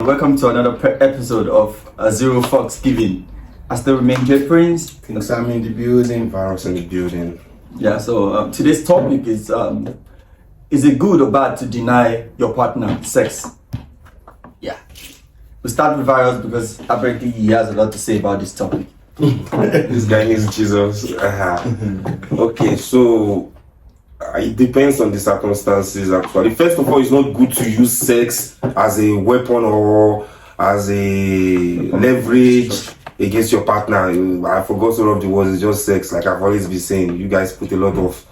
welcome to another episode of Zero Fox Giving. I still remain J Prince. King Sam in the building, Virus in the building. Yeah, so today's topic is it good or bad to deny your partner sex? Yeah. We start with Virus because apparently he has a lot to say about this topic. This guy needs Jesus. Okay, so it depends on the circumstances actually. First of all, it's not good to use sex as a weapon or as a leverage against your partner. I forgot some of the words, it's just sex, like I've always been saying. You guys put a lot of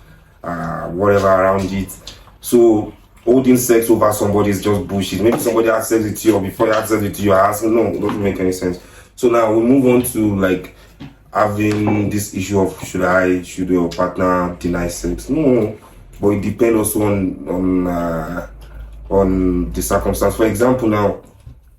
whatever around it. So holding sex over somebody is just bullshit. Maybe somebody has sex with you, or before you have sex with you, you're asking, no, it doesn't make any sense. So now we move on to like having this issue of should your partner deny sex? No, but it depends also on the circumstance. For example, now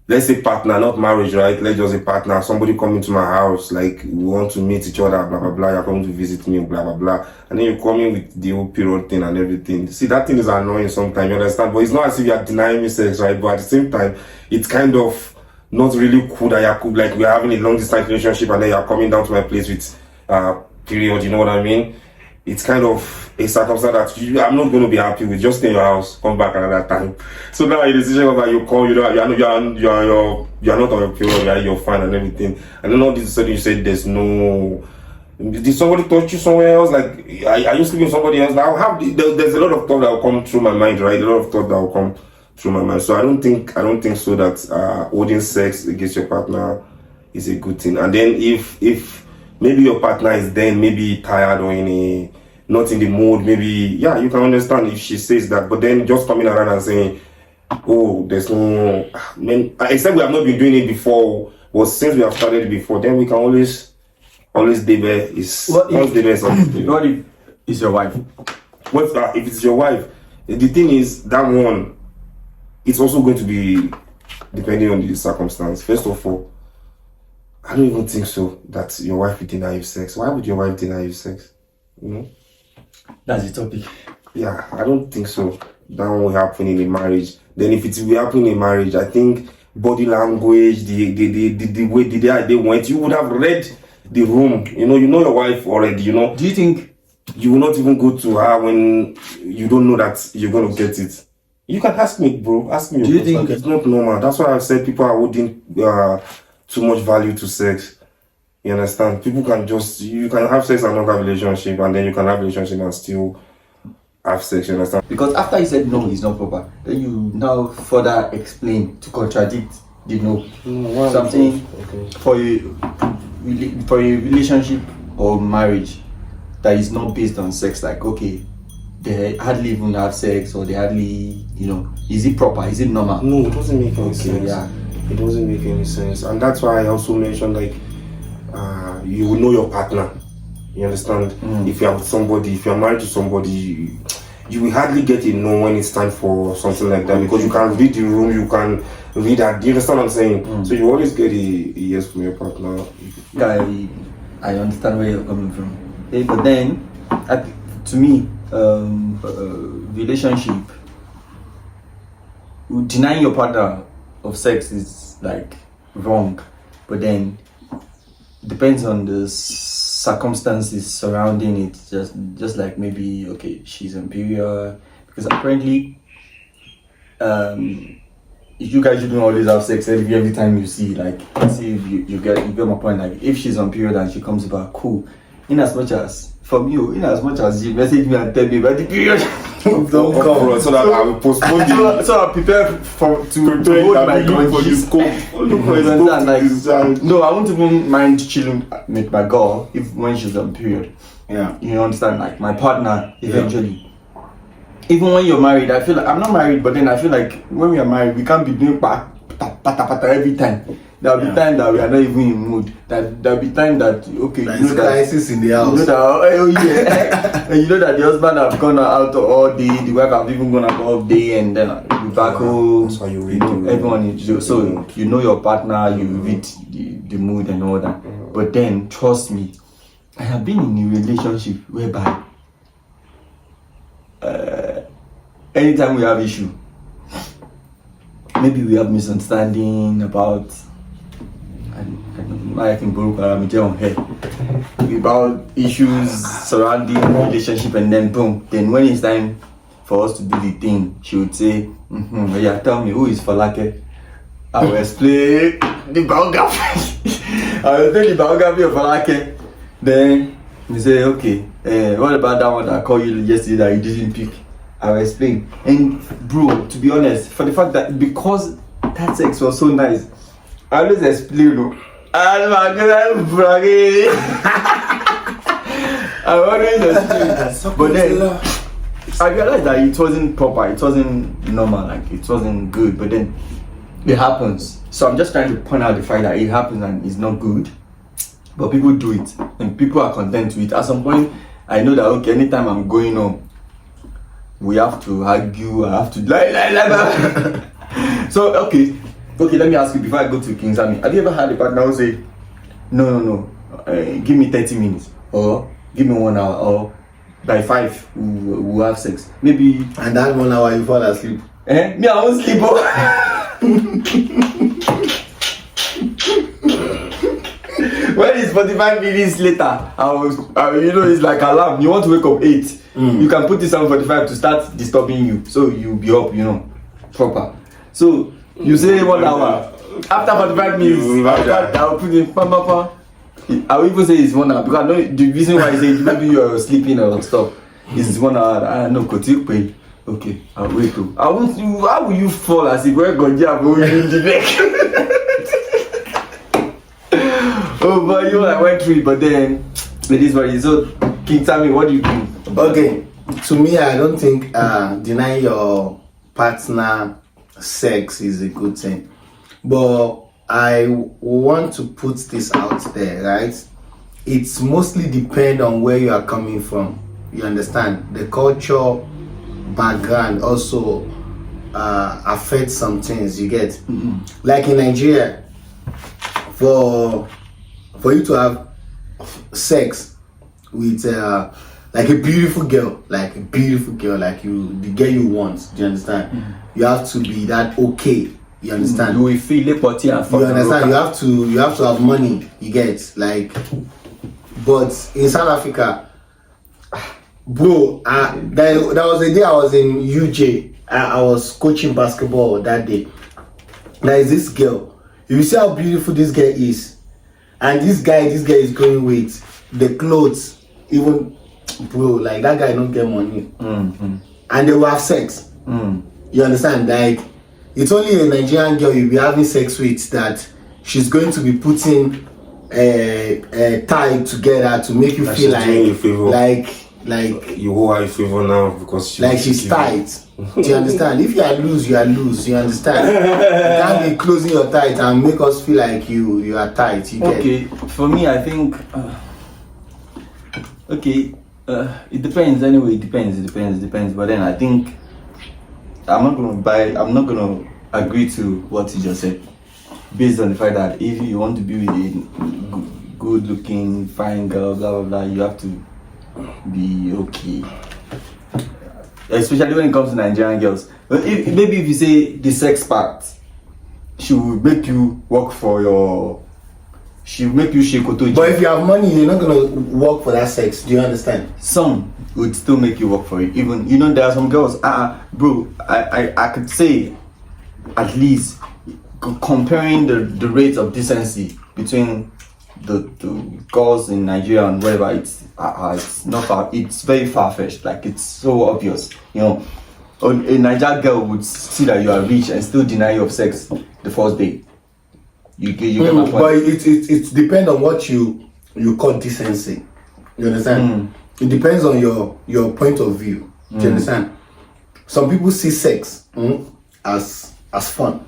let's say partner, not marriage, right? Let's just say partner. Somebody come into my house, like we want to meet each other, blah blah blah. You're coming to visit me, blah blah blah, and then you come in with the whole period thing and everything. See, that thing is annoying sometimes. You understand? But it's not as if you're denying me sex, right? But at the same time, it's kind of not really cool that you're like we're having a long distance relationship and then you're coming down to my place with period, you know what I mean? It's kind of a circumstance that I'm not going to be happy with. Just stay in your house, come back another time. So now a decision of that you call, you're not on your period, you're fine and everything. And then all this sudden you say did somebody touch you somewhere else? Like are you sleeping with somebody else? Now there's a lot of thought that will come through my mind, right? A lot of thought that will come through my mind. So I don't think so that holding sex against your partner is a good thing. And then if maybe your partner is then maybe tired or not in the mood, maybe you can understand if she says that. But then just coming around and saying, oh, there's no, except we have not been doing it before, but since we have started it before, then we can always debate What if it's your wife? What's that? If it's your wife, the thing is that one, it's also going to be depending on the circumstance. First of all, I don't even think so that your wife will deny you sex. Why would your wife deny you sex? You know? That's the topic. Yeah, I don't think so. That will happen in a marriage. Then if it will happen in a marriage, I think body language, the way they went, you would have read the room. You know your wife already, you know. Do you think you will not even go to her when you don't know that you're going to get it? You can ask me, bro. Ask me. Do you think it's not normal? That's why I said people are holding too much value to sex. You understand? People you can have sex and not have a relationship, and then you can have a relationship and still have sex. You understand? Because after you said no, it's not proper, then you now further explain to contradict the no. Something for a relationship or marriage that is not based on sex, like okay, they hardly even have sex, or they hardly, is it proper? Is it normal? No, it doesn't make any sense. Yeah. It doesn't make any sense. And that's why I also mentioned, like, you will know your partner. You understand? If you're with somebody, if you're married to somebody, you will hardly get a no when it's time for something like that, because you can read the room, you can read that. Do you understand what I'm saying? So you always get a yes from your partner. I understand where you're coming from. Okay, but then, to me, relationship, denying your partner of sex is like wrong, but then depends on the circumstances surrounding it. Just like maybe okay, she's on period, because apparently you guys shouldn't always have sex every time you see, like, see if you get my point. Like if she's on period and she comes back, cool. In as much as you message me and tell me about the period, don't come, so that I will postpone the so I prepare to hold my conscience. No, I won't even mind chilling with my girl when she's on period. Yeah, you understand? Like my partner eventually. Even when you're married, I feel like I'm not married, but then I feel like when we are married, we can't be doing pata every time. There'll be time that we are not even in mood. There'll be time that okay, you know that crisis in the house. You know that and you know that the husband have gone out all day, the wife have even gone out all day, and then you back home. That's why you read. Everyone is so you know your partner, you read the mood and all that. But then trust me, I have been in a relationship whereby anytime we have issue, maybe we have misunderstanding about about issues surrounding relationship, and then boom, then when it's time for us to do the thing, she would say, yeah, tell me, who is Falake? I will explain the biography. I will explain the biography of Falake. Then we say, okay, what about that one that I called you yesterday that you didn't pick? I will explain. And bro, to be honest, for the fact that because that sex was so nice, I always explain, I always explain. But then I realized that it wasn't proper, it wasn't normal, like it wasn't good. But then it happens. So I'm just trying to point out the fact that it happens and it's not good. But people do it and people are content with it. At some point, I know that okay, anytime I'm going home, we have to argue, I have to So okay, let me ask you before I go to King Sammy. Have you ever had a partner who say, no, give me 30 minutes or give me 1 hour or by 5 we'll have sex? Maybe. And that 1 hour you fall asleep. Me, I won't sleep. When it's 45 minutes later, it's like alarm. You want to wake up 8. You can put this on 45 to start disturbing you. So you'll be up, proper. So you say 1 hour. After 45 minutes, I'll put in pa. I will even say it's 1 hour because I know the reason why I say maybe you're sleeping or stuff is 1 hour. I know, continue. Okay, I'll wait. How will you fall as if we're going to have in the neck? Oh, but I went through it, but then it is what it is. So, King Sammy, what do you think? Okay, to me, I don't think denying your partner sex is a good thing. But I want to put this out there, right? It's mostly depend on where you are coming from. You understand? The culture background also affects some things, you get? Like in Nigeria, for you to have sex with like a beautiful girl, like the girl you want, do you understand? You have to be that okay, you understand? You will feel it, but you understand? You have to have money, you get? Like, but in South Africa, bro, there was a day I was in UJ. I was coaching basketball that day. There is this girl. You see how beautiful this girl is. And this guy is going with the clothes, even, bro, like that guy don't get money. And they will have sex. You understand? Like, it's only a Nigerian girl you'll be having sex with that she's going to be putting a tie together to make you feel like you owe her a favor now because she's tight. Do you understand? If you are loose, you are loose. You understand? You can't be closing your tight and make us feel like you are tight. You get? Okay, for me, I think. It depends. Anyway, it depends. But then I think I'm not gonna agree to what you just said, based on the fact that if you want to be with a good-looking, fine girl, blah blah blah, you have to be okay. Especially when it comes to Nigerian girls. But maybe if you say the sex part, she will make you work for your. She will make you shake otoji. But if you have money, you're not gonna work for that sex. Do you understand? Some would still make you work for it. Even there are some girls. Bro, I could say, at least comparing the rates of decency between the girls in Nigeria and wherever, it's not far. It's very far-fetched. Like, it's so obvious. A Nigerian girl would see that you are rich and still deny you of sex the first day. You get my point. But it depends on what you call decency. You understand? It depends on your point of view. Do you understand? Some people see sex as fun.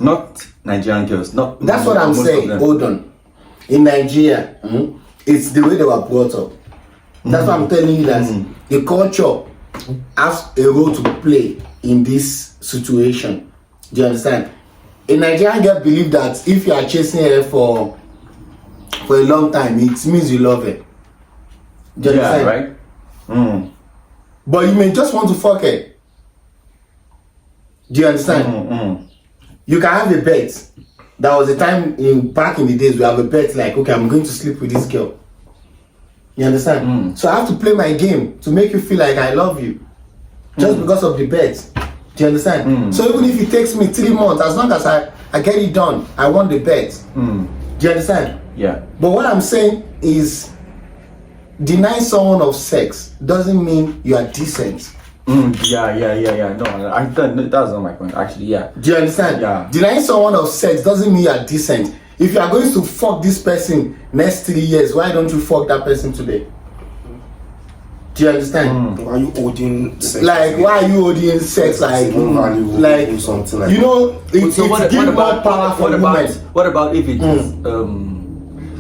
Not Nigerian girls. That's what I'm saying. Hold on. In Nigeria, it's the way they were brought up. That's why I'm telling you that the culture has a role to play in this situation. Do you understand? A Nigerian girl believe that if you are chasing her for a long time, it means you love her. Do you understand? Right? But you may just want to fuck her. Do you understand? You can have a bet. There was a time back in the days we have a bet like, okay, I'm going to sleep with this girl. You understand? So I have to play my game to make you feel like I love you, just because of the bet. Do you understand? So even if it takes me 3 months, as long as I get it done, I want the bet. Do you understand? Yeah. But what I'm saying is, denying someone of sex doesn't mean you are decent. Yeah. No, that's not my point. Actually, yeah. Do you understand? Yeah. Denying someone of sex doesn't mean you are decent. If you are going to fuck this person next 3 years, why don't you fuck that person today? Do you understand? Why are you holding sex? Like, why are you holding sex? Like, like something like you know, it's give more power for women. What about if it is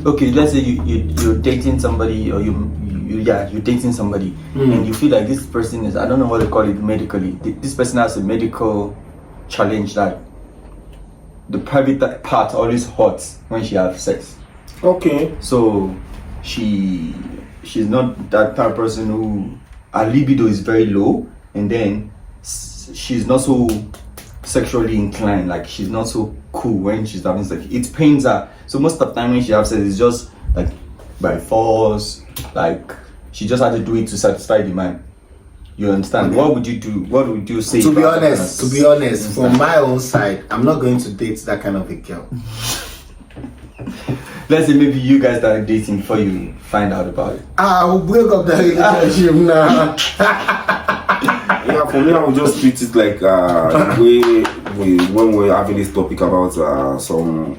okay? Let's say you're dating somebody, or you're dating somebody, and you feel like this person is, I don't know what they call it medically. This person has a medical challenge that the private part always hurts when she has sex. Okay. So she's not that type of person who her libido is very low, and then she's not so sexually inclined. Like, she's not so cool when she's having sex. It pains her. So most of the time when she has sex, it's just like by force. Like, she just had to do it to satisfy the man. You understand? Okay. What would you do? What would you say? To be honest, from my own side, I'm not going to date that kind of a girl. Let's say maybe you guys start dating before you find out about it. I will break up the relationship now. Yeah, for me, I would just treat it like when we're having this topic about some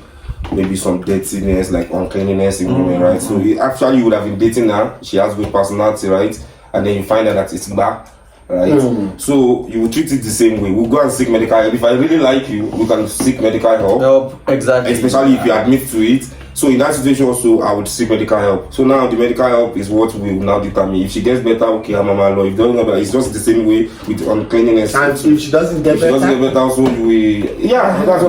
dirtiness, like uncleanliness in women, right? So actually, you would have been dating her. She has good personality, right? And then you find out that it's bad, right? So you will treat it the same way. We'll go and seek medical help. If I really like you, we can seek medical help. Exactly. Especially if you admit to it. So in that situation also, I would seek medical help. So now the medical help is what will now determine. If she gets better, okay, I'm a man. If don't get better, it's just the same way with uncleanliness. And if she doesn't get better, also that's what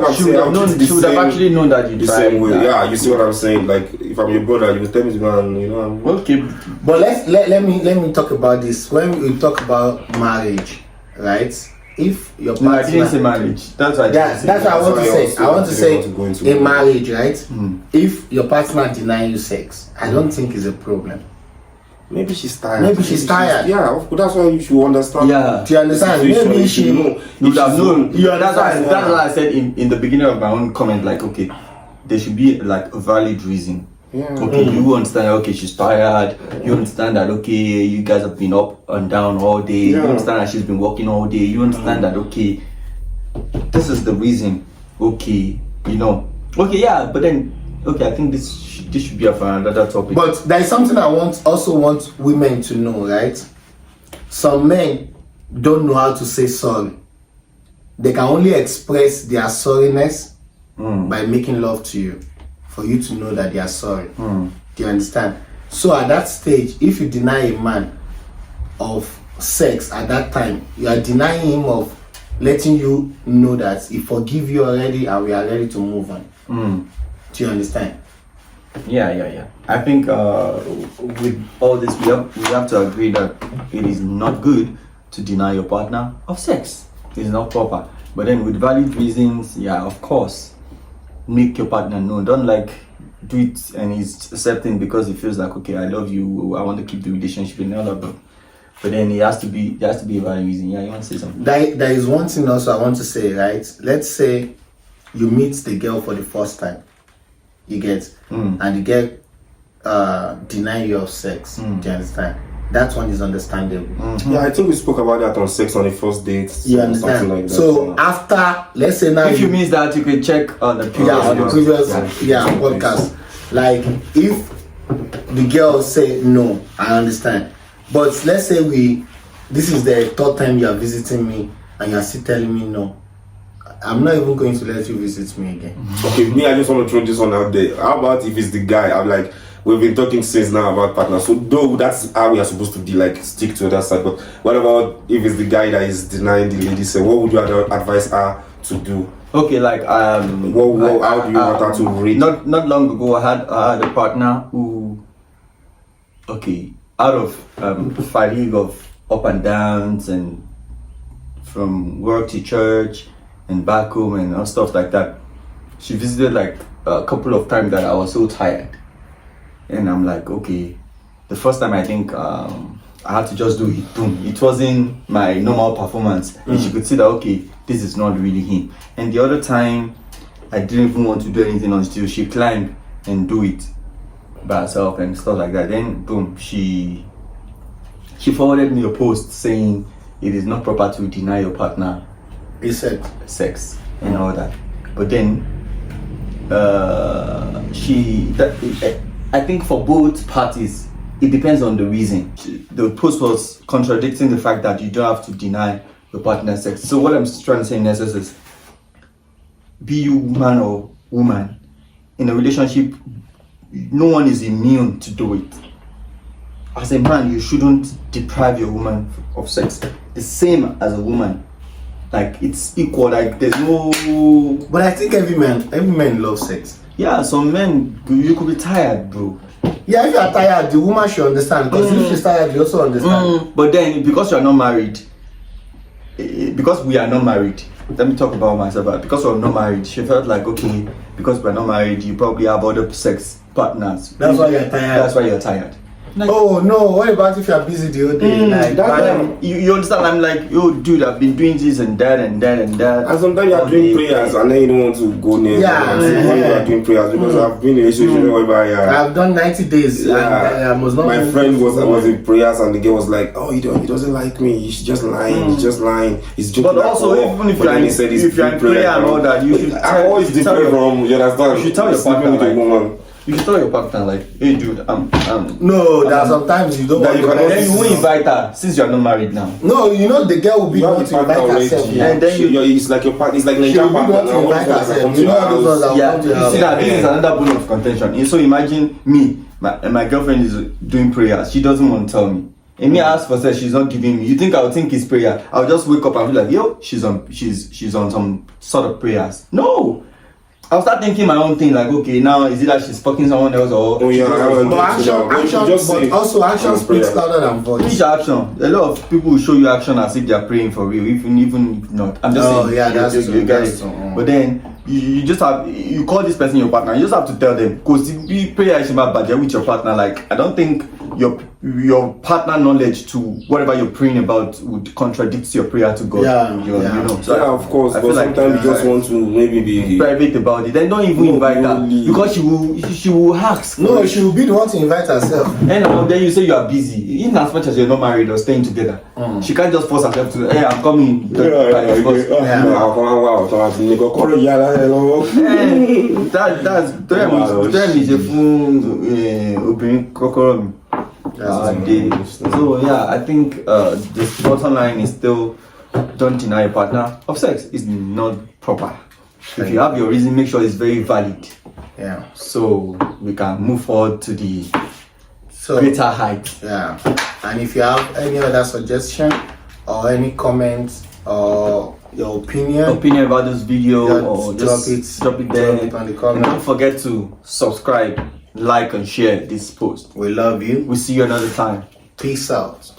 I'm saying. She would have actually known that you the tried same way. that. Yeah, you see what I'm saying? Like, if I'm your brother, you will tell me to go and Okay. But let me talk about this. When we talk about marriage, right? If your partner, I didn't say marriage. That's what that's what I want to say. I want to say in marriage, right? If your partner denies you sex, I don't think it's a problem. Maybe she's tired. Maybe she's tired. Yeah, that's why you should understand. Yeah. Do you understand? Maybe she You would have known. You That's understand? what I said in the beginning of my own comment. Like, okay, there should be like a valid reason. Yeah. Okay, you understand, okay, she's tired. You understand that, okay, you guys have been up and down all day. Yeah. You understand that she's been working all day. You understand that, okay, this is the reason. Okay, okay, yeah, but then, okay, I think this should be for another topic. But there is something I also want women to know, right? Some men don't know how to say sorry. They can only express their sorriness by making love to you, for you to know that they are sorry. Do you understand? So at that stage, if you deny a man of sex at that time, you are denying him of letting you know that he forgive you already and we are ready to move on. Do you understand? Yeah. I think with all this, we have to agree that it is not good to deny your partner of sex. It's not proper. But then with valid reasons, yeah, of course, make your partner know. Don't do it and he's accepting because he feels like, okay, I love you, I want to keep the relationship and all that. But then there has to be a valid reason. Yeah, you want to say something? There is one thing also I want to say, right? Let's say you meet the girl for the first time, you get, and the girl deny you of sex. Do you understand? That one is understandable. Yeah, I think we spoke about that on sex on the first date. You understand? Something like that. So after, let's say now, if you miss that, you can check on the previous podcast. Like, if the girl say no, I understand. But let's say this is the third time you are visiting me and you are still telling me no, I'm not even going to let you visit me again. Okay, me, I just want to throw this one out there. How about if it's the guy? I'm like, we've been talking since now about partners. So though that's how we are supposed to be, like, stick to that side. But what about if it's the guy that is denying the lady? So what would you advise her to do? Okay, like how do you want her to read? Not long ago, I had a partner who, okay, out of fatigue of up and downs and from work to church, and back home and all stuff like that. She visited like a couple of times that I was so tired, and I'm like, okay. The first time I think I had to just do it. Boom! It wasn't my normal performance, and she could see that okay, this is not really him. And the other time, I didn't even want to do anything until she climbed and do it by herself and stuff like that. Then boom, she forwarded me a post saying it is not proper to deny your partner sex and all that. But then I think for both parties it depends on the reason. The post was contradicting the fact that you don't have to deny your partner sex. So what I'm trying to say in essence is, be you man or woman in a relationship, no one is immune to do it. As a man, you shouldn't deprive your woman of sex. The same as a woman. Like, it's equal. Like, there's no... But I think every man loves sex. Yeah, some men, you could be tired, bro. Yeah, if you are tired, the woman should understand. Because if she's tired, you also understand. But then, because you're not married, because we are not married, let me talk about myself. But because we're not married, she felt like, okay, because we're not married, you probably have other sex partners. That's why you're tired. That's why you're tired. Like, oh no, what about if you're busy the whole day? Like, you understand? I'm like, yo, dude, I've been doing this and that and that and that. And sometimes you're doing prayers and then you don't want to go near. Yeah, you're doing prayers because I've been in a relationship where I've done 90 days. And I was not. My friend was in prayers and the girl was like, oh, he doesn't like me. He's just lying. He's just lying. He's joking. But also, even if you're in prayer and all that, you should. I always different from. You understand? You should tell your partner, with a woman. You should tell your partner like, hey dude, No, there are sometimes you don't want to. Then you won't invite her since you're not married now. No, you know the girl will be the one to invite herself. And then it's like your partner. It's like she will be the one to invite herself. You know all those ones that will come to her. You see that this is another bone of contention. So imagine me, my girlfriend is doing prayers. She doesn't want to tell me. And me ask for sex, she's not giving me. You think I would think it's prayer? I'll just wake up and be like, yo, she's on some sort of prayers. No. I'll start thinking my own thing, like, okay, now is it that she's fucking someone else or action speaks louder than voice. Which action? A lot of people will show you action as if they're praying for real, even if not. I'm just saying. Yeah, that's true. You get it. But then you just have, you call this person your partner, you just have to tell them, because the prayer is about budget with your partner. Like, I don't think your partner knowledge to whatever you're praying about would contradict your prayer to God. You know. So yeah, of course. But like, sometimes you just want to maybe be private about it. Then don't even invite her because she will ask. No, she will be the one to invite herself. And then you say you are busy. Even as much as you're not married or staying together, she can't just force herself to. Hey, I'm coming. So yeah, I think the bottom line is still, don't deny your partner of sex. It's not proper. If you have your reason, make sure it's very valid. Yeah. So we can move forward to the greater height. Yeah. And if you have any other suggestion or any comments or your opinion about this video, or just drop it there. Drop it on the comment. And don't forget to subscribe, like and share this post. We love you. We'll see you another time. Peace out.